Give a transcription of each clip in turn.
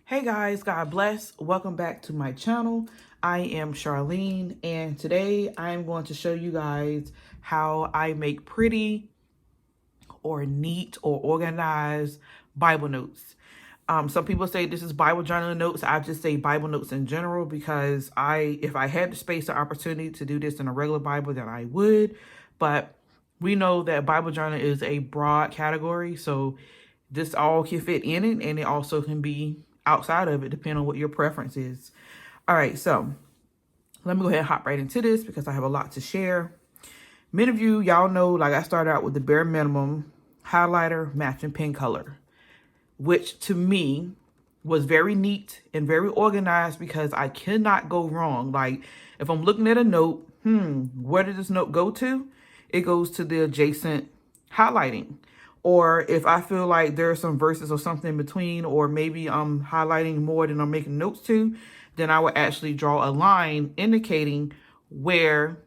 Hey guys, God bless. Welcome back to my channel. I am Charlene, and today I am going to show you guys how I make pretty or neat or organized Bible notes. Some people say this is Bible journaling notes. I just say Bible notes in general because if I had the space or opportunity to do this in a regular Bible, then I would. But we know that Bible journaling is a broad category, so this all can fit in it, and it also can be outside of it, depending on what your preference is. All right, so let me go ahead and hop right into this because I have a lot to share. Many of you, y'all know, like I started out with the bare minimum highlighter, matching pen color, which to me was very neat and very organized because I cannot go wrong. Like if I'm looking at a note, where did this note go to? It goes to the adjacent highlighting. Or if I feel like there are some verses or something in between, or maybe I'm highlighting more than I'm making notes to, then I would actually draw a line indicating where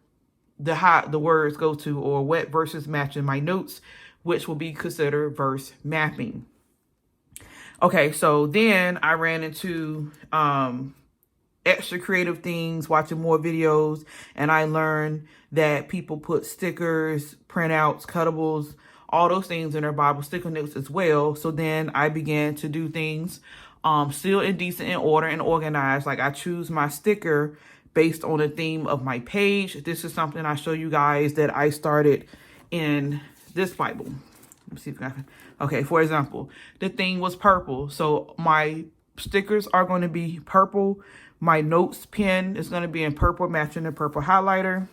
the words go to or what verses match in my notes, which will be considered verse mapping. Okay, so then I ran into extra creative things, watching more videos, and I learned that people put stickers, printouts, cuttables, all those things in their Bible sticker notes as well. So then I began to do things still in decent in order and organized. Like I choose my sticker based on the theme of my page. This is something I show you guys that I started in this Bible. Let me see if I can. Okay, for example, the theme was purple. So my stickers are going to be purple. My notes pen is going to be in purple, matching the purple highlighter.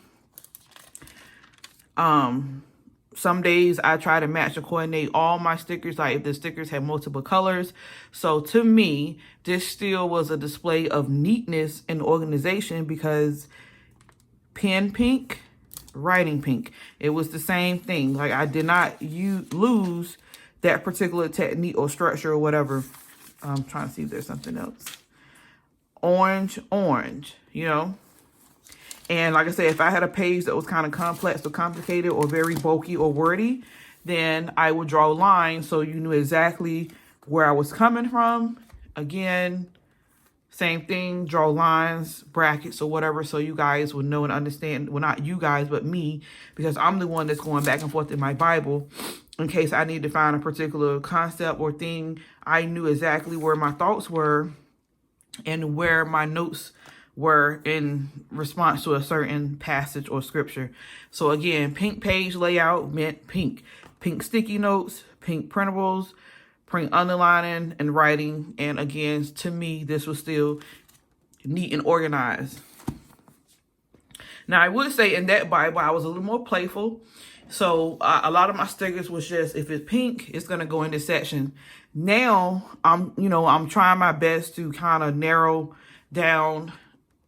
Some days I try to match and coordinate all my stickers, like if the stickers have multiple colors. So to me, this still was a display of neatness and organization because pen pink, writing pink. It was the same thing. Like I did not lose that particular technique or structure or whatever. I'm trying to see if there's something else. Orange, you know. And like I said, if I had a page that was kind of complex or complicated or very bulky or wordy, then I would draw lines so you knew exactly where I was coming from. Again, same thing, draw lines, brackets, or whatever, so you guys would know and understand. Well, not you guys, but me, because I'm the one that's going back and forth in my Bible. In case I need to find a particular concept or thing, I knew exactly where my thoughts were and where my notes were in response to a certain passage or scripture. So again, pink page layout meant pink. Pink sticky notes, pink printables, pink underlining and writing. And again, to me, this was still neat and organized. Now, I would say in that Bible, I was a little more playful. So a lot of my stickers was just, if it's pink, it's going to go in this section. Now, I'm trying my best to kind of narrow down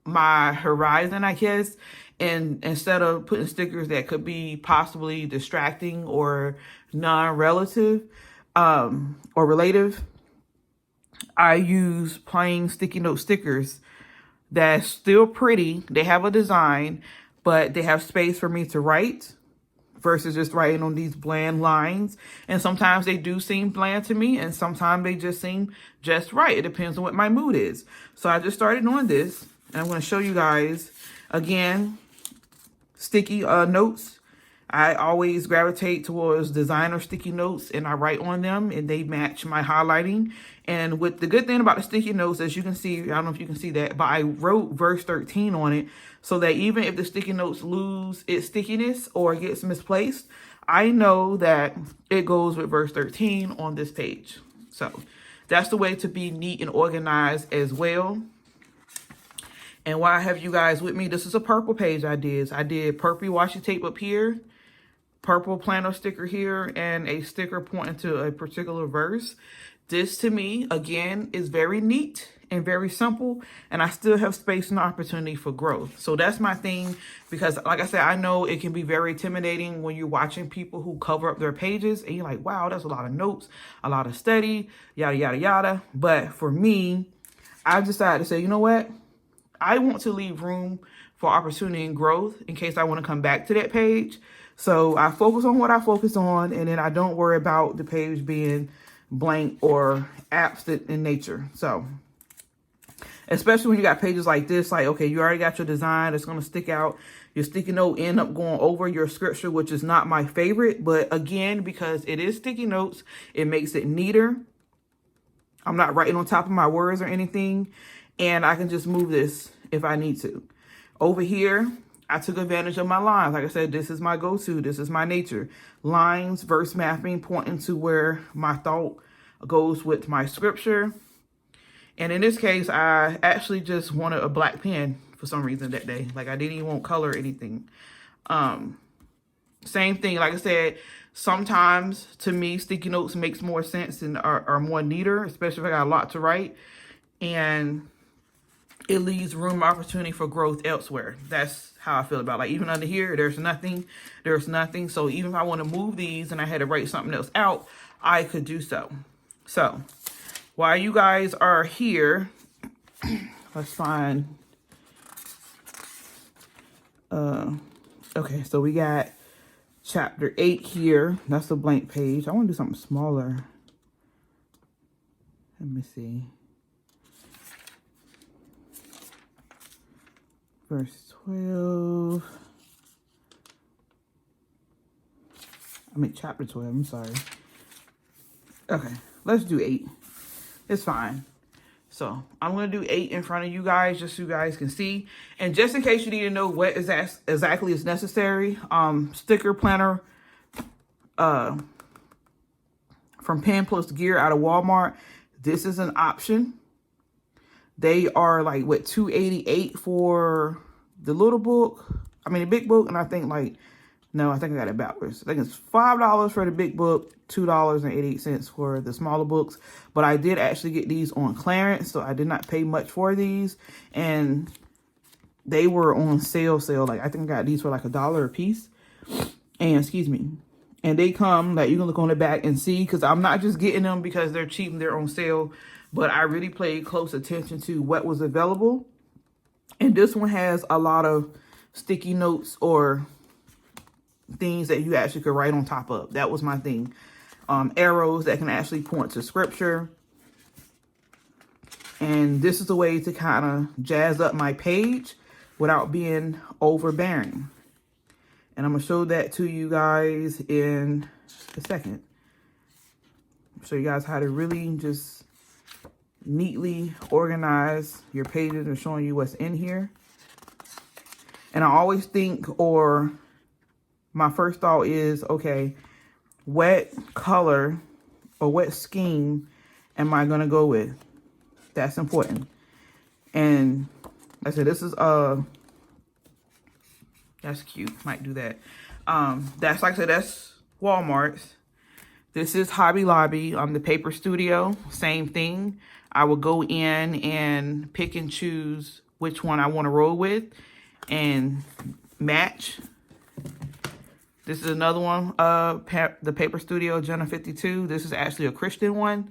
my horizon, I guess. And instead of putting stickers that could be possibly distracting or non-relative or relative, I use plain sticky note stickers that's still pretty. They have a design, but they have space for me to write versus just writing on these bland lines. And sometimes they do seem bland to me, and sometimes they just seem just right. It depends on what my mood is. So I just started doing this, and I'm going to show you guys, again, sticky notes. I always gravitate towards designer sticky notes, and I write on them, and they match my highlighting. And with the good thing about the sticky notes, as you can see, I don't know if you can see that, but I wrote verse 13 on it so that even if the sticky notes lose its stickiness or gets misplaced, I know that it goes with verse 13 on this page. So that's the way to be neat and organized as well. And why I have you guys with me, this is a purple page I did. I did purple washi tape up here, purple planner sticker here, and a sticker pointing to a particular verse. This to me, again, is very neat and very simple, and I still have space and opportunity for growth. So that's my thing, because like I said, I know it can be very intimidating when you're watching people who cover up their pages and you're like, wow, that's a lot of notes, a lot of study, yada, yada, yada. But for me, I've decided to say, you know what? I want to leave room for opportunity and growth in case I want to come back to that page. So I focus on what I focus on, and then I don't worry about the page being blank or absent in nature. So especially when you got pages like this, like, okay, you already got your design. It's going to stick out. Your sticky note end up going over your scripture, which is not my favorite. But again, because it is sticky notes, it makes it neater. I'm not writing on top of my words or anything. And I can just move this if I need to. Over here, I took advantage of my lines. Like I said, this is my go-to. This is my nature. Lines, verse mapping, pointing to where my thought goes with my scripture. And in this case, I actually just wanted a black pen for some reason that day. Like, I didn't even want color or anything. Same thing. Like I said, sometimes to me, sticky notes makes more sense and are more neater, especially if I got a lot to write. And it leaves room opportunity for growth elsewhere. That's how I feel about it. Like, even under here, there's nothing. So even if I want to move these and I had to write something else out, I could do so. So while you guys are here, let's find, okay, so we got chapter 8 here. That's a blank page. I want to do something smaller. Let me see. Verse 12. I mean, chapter 12. I'm sorry. Okay, let's do 8. It's fine. So I'm going to do 8 in front of you guys, just so you guys can see. And just in case you need to know what exactly is necessary, sticker planner from Pen Plus Gear out of Walmart. This is an option. They are like, what, $2.88 for the little book? I mean, the big book. And I think like, no, I think I got it backwards. I think it's $5 for the big book, $2.88 for the smaller books. But I did actually get these on clearance, so I did not pay much for these. And they were on sale. Like, I think I got these for like $1 a piece. And excuse me. And they come, like, you can look on the back and see, because I'm not just getting them because they're cheap and they're on sale. But I really paid close attention to what was available. And this one has a lot of sticky notes or things that you actually could write on top of. That was my thing. Arrows that can actually point to scripture. And this is a way to kind of jazz up my page without being overbearing. And I'm going to show that to you guys in a second. Show you guys how to really just neatly organize your pages and showing you what's in here. And I always think, or my first thought is, okay, what color or what scheme am I going to go with? That's important. And like I said, this is, that's cute. Might do that. That's, like I said, that's Walmart's. This is Hobby Lobby. The Paper Studio, same thing. I will go in and pick and choose which one I want to roll with and match. This is another one, the Paper Studio Jenna 52. This is actually a Christian one,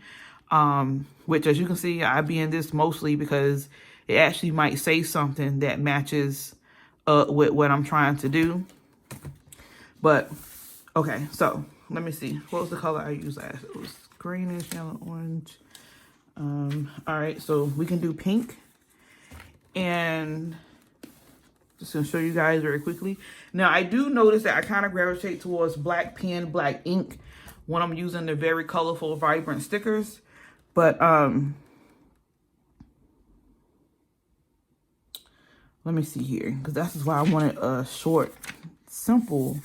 which, as you can see, I be in this mostly because it actually might say something that matches with what I'm trying to do. But, okay, so let me see. What was the color I used last? It was greenish, yellow, orange. All right, so we can do pink. And just gonna show you guys very quickly. Now, I do notice that I kind of gravitate towards black pen, black ink when I'm using the very colorful, vibrant stickers. But let me see here, because that's why I wanted a short, simple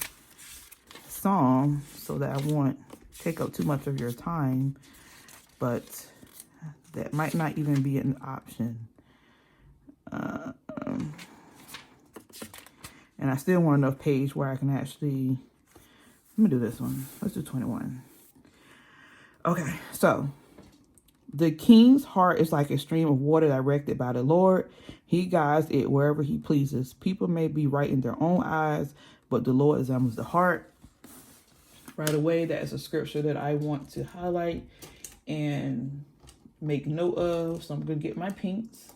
song, so that I won't take up too much of your time. But that might not even be an option. And I still want enough page where I can actually, let me do this one. Let's do 21. Okay, so the king's heart is like a stream of water directed by the Lord. He guides it wherever he pleases. People may be right in their own eyes, but the Lord examines the heart. Right away, that is a scripture that I want to highlight and make note of. So I'm going to get my pinks.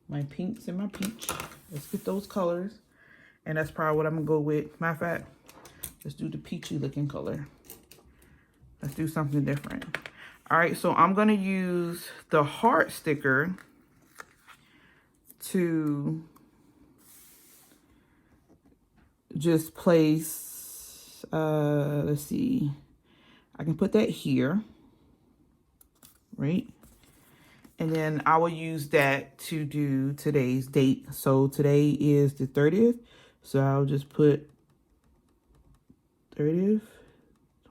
My pinks and my peach. Let's get those colors. And that's probably what I'm going to go with. Matter of fact, let's do the peachy looking color. Let's do something different. All right, so I'm going to use the heart sticker to just place, let's see, I can put that here, right? And then I will use that to do today's date. So today is the 30th. So I'll just put 30th,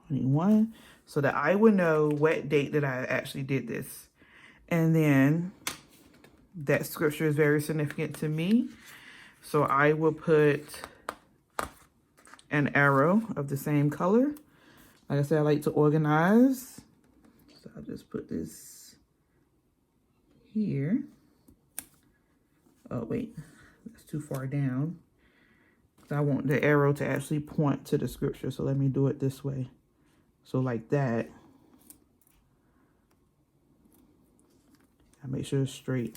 21, so that I will know what date that I actually did this. And then that scripture is very significant to me. So I will put an arrow of the same color. Like I said, I like to organize. So I'll just put this here. Oh, wait, that's too far down. I want the arrow to actually point to the scripture. So let me do it this way. So like that. I make sure it's straight.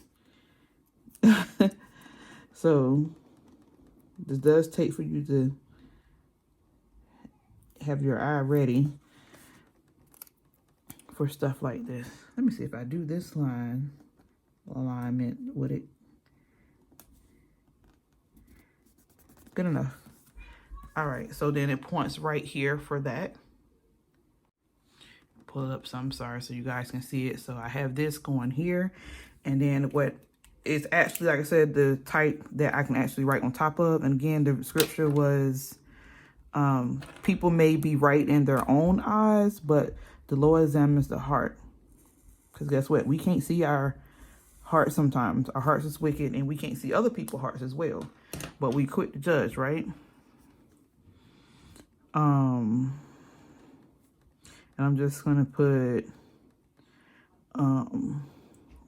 So this does take for you to have your eye ready for stuff like this. Let me see if I do this line alignment, would it? Good enough. All right, so then it points right here for that. Pull it up, so I'm sorry, so you guys can see it. So I have this going here, and then what is actually, like I said, the type that I can actually write on top of. And again, the scripture was, people may be right in their own eyes, but the Lord examines the heart. Because guess what? We can't see our heart sometimes. Our hearts is wicked, and we can't see other people's hearts as well. But we quick to judge, right? And I'm just gonna put,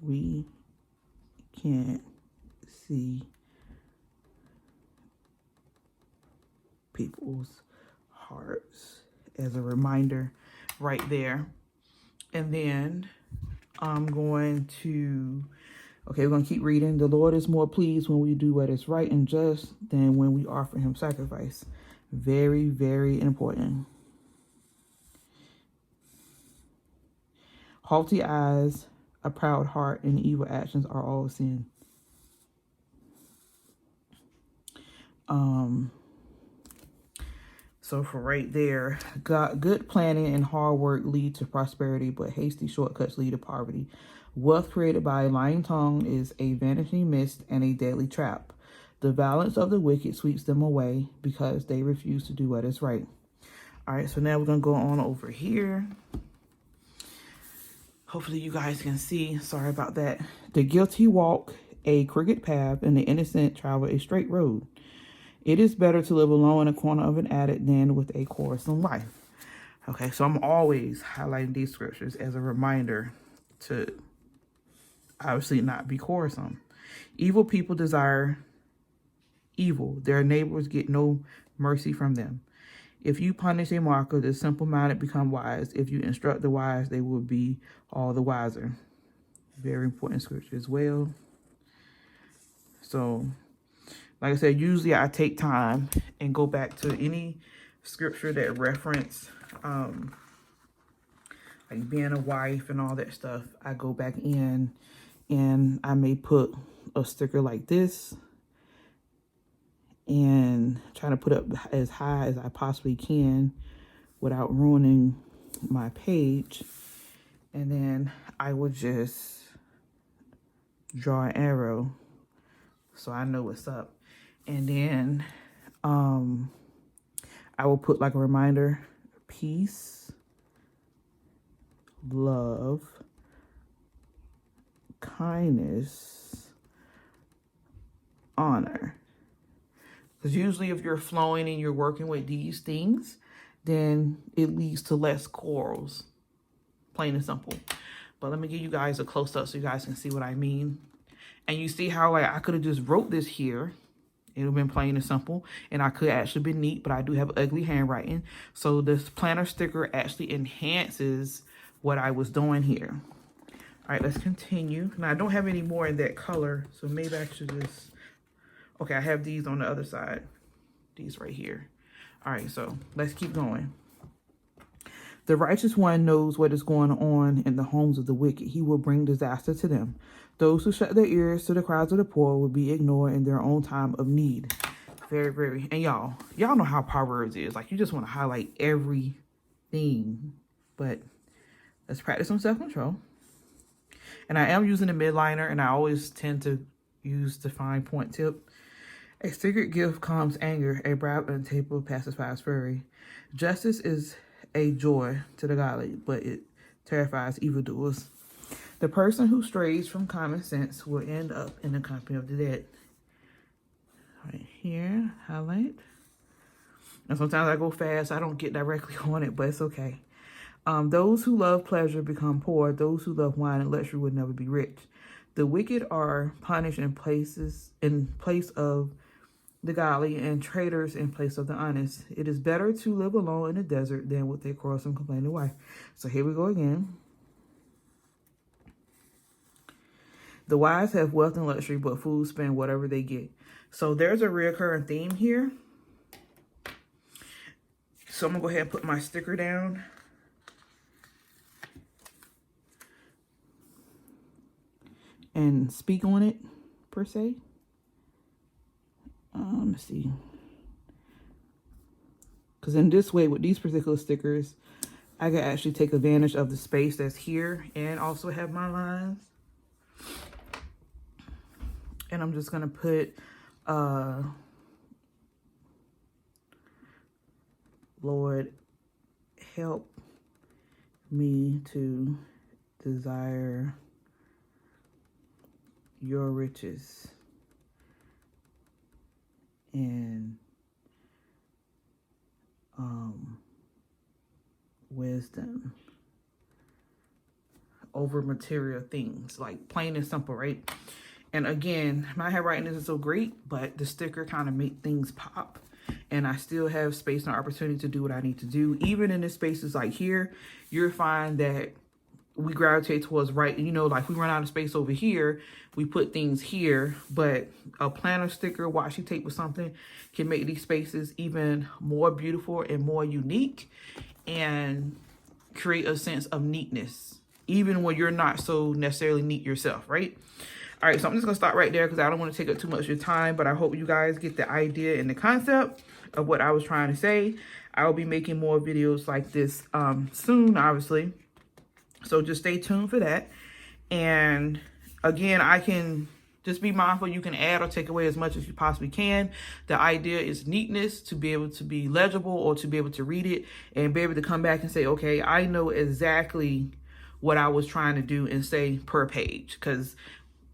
we can't see people's hearts as a reminder right there. And then I'm going to, okay, we're going to keep reading. The Lord is more pleased when we do what is right and just than when we offer him sacrifice. Very, very important. Haughty eyes, a proud heart, and evil actions are all sin. So for right there, good planning and hard work lead to prosperity, but hasty shortcuts lead to poverty. Wealth created by a lying tongue is a vanishing mist and a deadly trap. The violence of the wicked sweeps them away because they refuse to do what is right. All right, so now we're going to go on over here. Hopefully you guys can see. Sorry about that. The guilty walk a crooked path, and the innocent travel a straight road. It is better to live alone in a corner of an attic than with a quarrelsome wife. Okay, so I'm always highlighting these scriptures as a reminder to obviously not be quarrelsome. Evil people desire evil. Their neighbors get no mercy from them. If you punish a mocker, the simple-minded become wise. If you instruct the wise, they will be all the wiser. Very important scripture as well. So, like I said, usually I take time and go back to any scripture that reference like being a wife and all that stuff. I go back in and I may put a sticker like this and try to put up as high as I possibly can without ruining my page. And then I would just draw an arrow so I know what's up. And then I will put like a reminder: peace, love, kindness, honor. Because usually if you're flowing and you're working with these things, then it leads to less quarrels. Plain and simple. But let me give you guys a close-up so you guys can see what I mean. And you see how I could have just wrote this here. It would have been plain and simple. And I could actually be neat, but I do have ugly handwriting. So this planner sticker actually enhances what I was doing here. All right, let's continue. Now, I don't have any more in that color, so maybe I should just... Okay, I have these on the other side. These right here. All right, so let's keep going. The righteous one knows what is going on in the homes of the wicked. He will bring disaster to them. Those who shut their ears to the cries of the poor will be ignored in their own time of need. Very, very. And y'all know how Proverbs is. Like, you just want to highlight everything. But let's practice some self-control. And I am using a midliner, and I always tend to use the fine point tip. A secret gift calms anger. A bribe and table pacifies fury. Justice is a joy to the godly, but it terrifies evildoers. The person who strays from common sense will end up in the company of the dead. Right here, highlight. And sometimes I go fast. I don't get directly on it, but it's okay. Those who love pleasure become poor. Those who love wine and luxury will never be rich. The wicked are punished in place of the godly, and traitors in place of the honest. It is better to live alone in the desert than with a quarrelsome, complaining wife. So here we go again. The wise have wealth and luxury, but fools spend whatever they get. So there's a recurring theme here. So I'm going to go ahead and put my sticker down. And speak on it, per se. Let's see. Because in this way, with these particular stickers, I can actually take advantage of the space that's here and also have my lines. And I'm just going to put, Lord, help me to desire your riches and wisdom over material things, like plain and simple, right? And again, my handwriting isn't so great, but the sticker kind of make things pop, and I still have space and opportunity to do what I need to do. Even in the spaces like here, you'll find that we gravitate towards right, you know, like we run out of space over here, we put things here, but a planner sticker, washi tape or something can make these spaces even more beautiful and more unique and create a sense of neatness, even when you're not so necessarily neat yourself, right? All right, so I'm just gonna stop right there because I don't want to take up too much of your time, but I hope you guys get the idea and the concept of what I was trying to say. I will be making more videos like this soon, obviously. So just stay tuned for that. And again, I can just be mindful. You can add or take away as much as you possibly can. The idea is neatness, to be able to be legible or to be able to read it and be able to come back and say, okay, I know exactly what I was trying to do and say per page. Because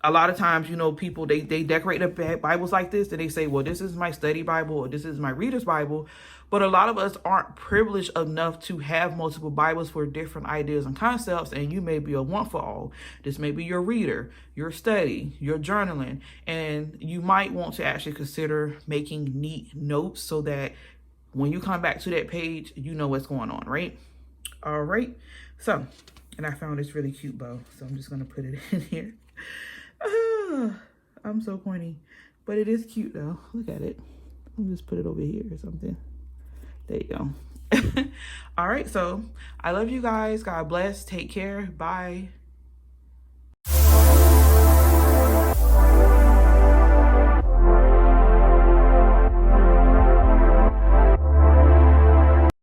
a lot of times, you know, people, they decorate their Bibles like this and they say, well, this is my study Bible or this is my reader's Bible. But a lot of us aren't privileged enough to have multiple Bibles for different ideas and concepts. And you may be a one for all. This may be your reader, your study, your journaling. And you might want to actually consider making neat notes so that when you come back to that page, you know what's going on, right? All right. So, and I found this really cute bow. So I'm just going to put it in here. I'm so corny, but it is cute though. Look at it. I'll just put it over here or something. There you go. All right, so I love you guys. God bless. Take care. Bye.